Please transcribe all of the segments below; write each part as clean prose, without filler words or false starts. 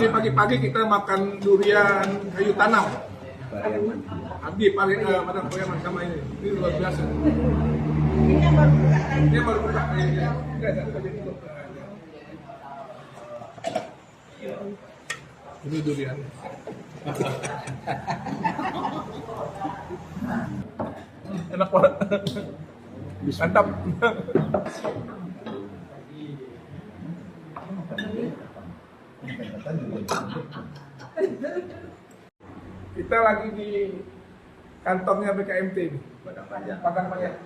Pagi-pagi kita makan durian kayu tanam. Abdi paling pada Pariaman sama ini. Ini luar biasa. Ini baru buka kayaknya. Ini durian. Enak banget. Mantap. Kita lagi di kantornya BKMT nih, Padang Panjang.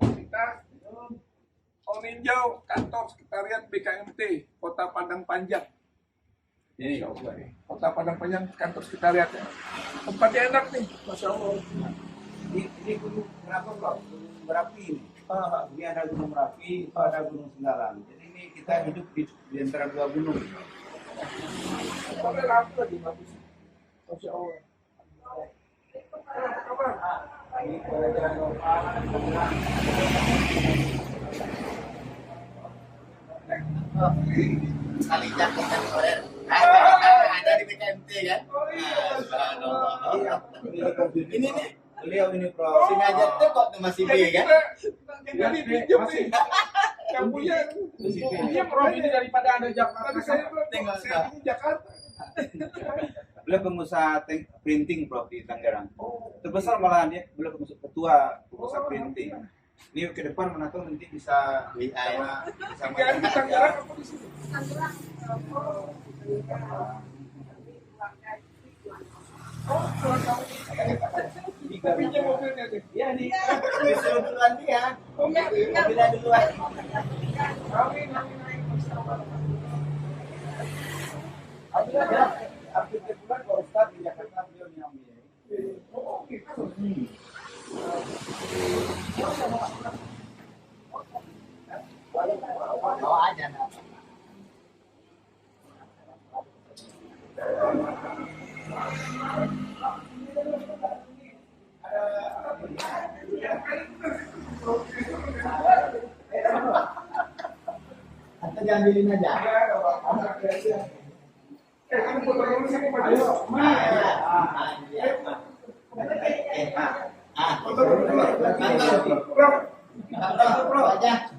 Kita meninjau kantor sekretariat BKMT Kota Padang Panjang. Ini Kota Padang Panjang, kantor sekretariatnya. Tempatnya enak nih, Masya Allah. Ini gunung berapa bro? Gunung Merapi ini. Ini ada Gunung Merapi, itu ada Gunung Singgalang. Jadi ini kita hidup di antara dua gunung. Boleh lampu lagi bagus. Masya Allah. Ini pelajaran lokal. Kali kita sore. Ada di BKMT kan? Ini nih. Beliau ini Prof. Sengaja tuh kok masih B kan? Jadi pinjam sih. Yang punya dia Prof ini daripada ada Jakarta. Tapi saya tinggal di Jakarta. Beliau pengusaha printing Prof di Tangerang. Terbesar malahan dia, beliau ketua pengusaha printing. Ini ke depan mana tahu nanti bisa sama Di Tangerang apa di sini? Pinjam mobilnya deh. Ya nih, disuruh duluan dia. Mobilnya duluan. Amin. Ada update bulan Pak Ustadz di Jakarta beliau yang Oh gitu. bawa aja. Atau jangan bilin aja. Kamu foto dulu sini Pak Ayo.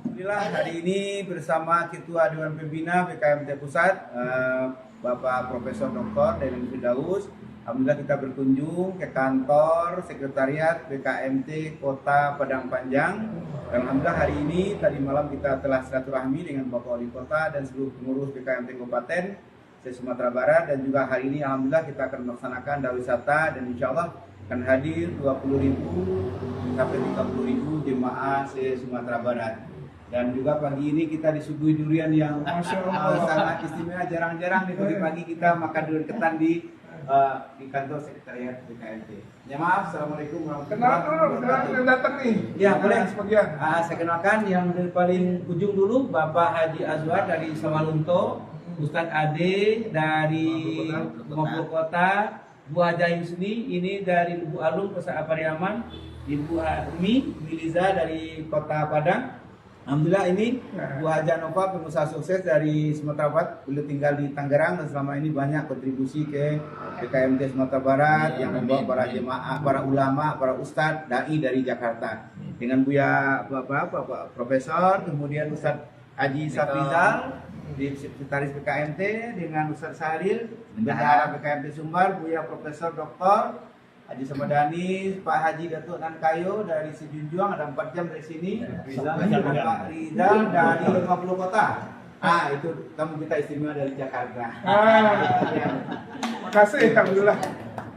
Alhamdulillah hari ini bersama Ketua Dewan Pembina BKMT Pusat Bapak Profesor Dr. Denan Firdaus. Alhamdulillah kita berkunjung ke kantor sekretariat BKMT Kota Padang Panjang. Dan alhamdulillah hari ini tadi malam kita telah silaturahmi dengan Bapak Wali Kota dan seluruh pengurus BKMT Kabupaten se-Sumatera Barat, dan juga hari ini alhamdulillah kita akan melaksanakan dawisata dan insya Allah akan hadir 20.000 sampai 30.000 jemaah se-Sumatera Barat. Dan juga pagi ini kita disuguhi durian yang sangat istimewa, jarang-jarang di pagi-pagi kita makan durian ketan di kantor sekretariat BKMT. Ya maaf, assalamualaikum warahmatullahi wabarakatuh. Kenal yang datang nih. Ya boleh. Sebagian. Saya kenalkan yang dari paling ujung dulu Bapak Haji Azwar dari Samarinto, Ustadz Ade dari Mabuk Kota, Bu Haja Yusni ini dari Lubu Alung Pusat Pariaman, Ibu Umi Miliza dari Kota Padang. Alhamdulillah ini Bu Haja Nova pengusaha sukses dari Sumatera Barat, beliau tinggal di Tangerang dan selama ini banyak kontribusi ke BKMT Sumatera Barat yang membawa para jemaah, para ulama, para ustadz, dai dari Jakarta. Dengan Buya Bapak Profesor, kemudian Ustadz Haji Safrizal di sekretaris BKMT, dengan Ustadz Sahril, bendahara BKMT Sumbar, Buya Profesor Dr. Haji Samadani, Pak Haji Datuk Nankayo dari Sejunjuang, ada 4 jam dari sini. Pak Rizal dari 50 kota. Itu tamu kita istimewa dari Jakarta. Makasih, alhamdulillah.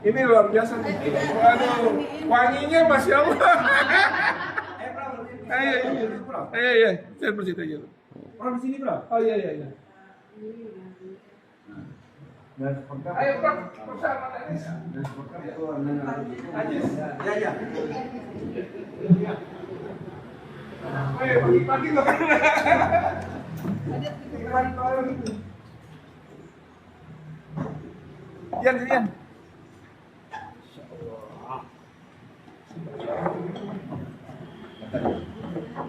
Ini luar biasa nih. Waduh, wanginya Masya Allah. Iya. Saya bercerita aja. Orang di sini bro? Oh iya. Ayo Pak, bersama Ya. Ayo pagi-pagi loh kan. Yan.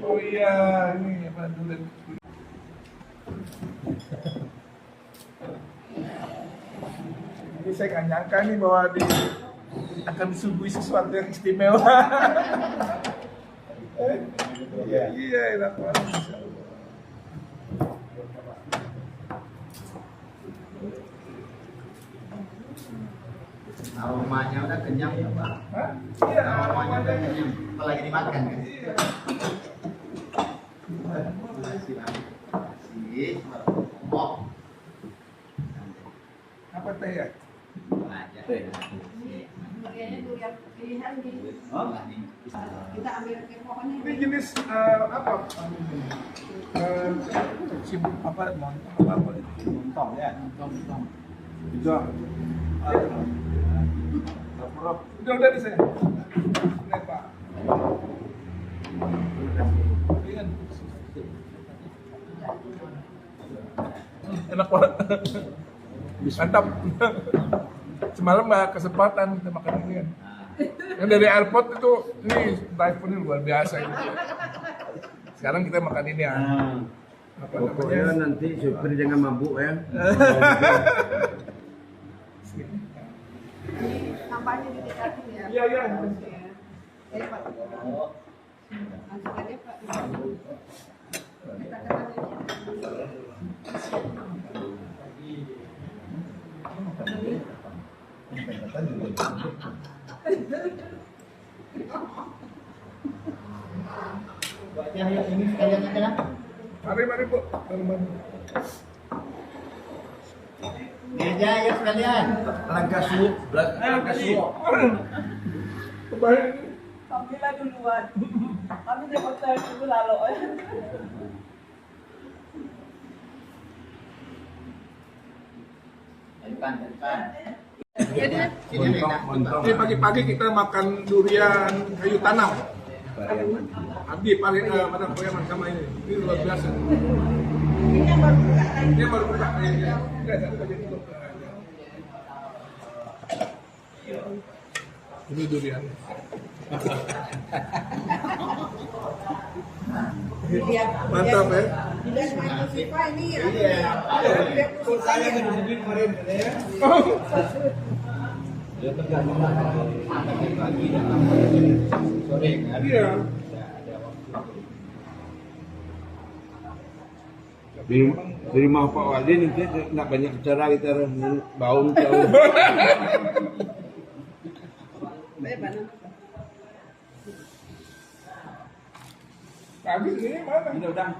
Oh iya, ini apa dulu? Ini saya nggak nyangka nih bahwa akan disuguhi sesuatu yang istimewa. Iya, enak banget. Insya Allah. Aromanya udah kenyang ya Pak. Hah? Iya, Aromanya udah kenyang. Apalagi dimakan kan? Iya. Terima kasih Pak. Terima kasih. Oh. Apa teh ya? Aja. Kayaknya durian pilihan di Oh. kita ambil ke pokoknya. Ini jenis apa? Sibuk apa? Montong apa itu? Montong ya. Montong. Juga. Udah di saya. Ini Pak. Lihat. Enak banget. Mantap. Semalam nggak kesempatan kita makan ini kan. Yang dari airport itu ini drive-nya luar biasa ini. Sekarang kita makan ini ya. Apa Pokoknya namanya? nanti supir jangan mabuk ya. Kampanye di DKI ya. Iya, iya. Ya, Pak. Langsung aja Pak. Kita Ya, ini sekalian aja lah. Mari Bu. Mari. Ini aja ya sekalian. Langkah suuk, langkah suuk. Kebayang. Kamila duluan. Kami di hotel dulu lalu. Depan. Ini pagi-pagi kita makan durian kayu tanam. Abdi paling madam Koyaman sama ini. Ini luar biasa. Ini baru buka kayaknya. Enggak, enggak jadi buka. Ini durian. Mantap ya. Tidak main Siva ini ya. Saya kan disebut kemarin ya. Iya. Di rumah Pak Wali nanti nak banyak acara kita bau jauh. Habis ini mana? Udah.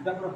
Udah, Bro.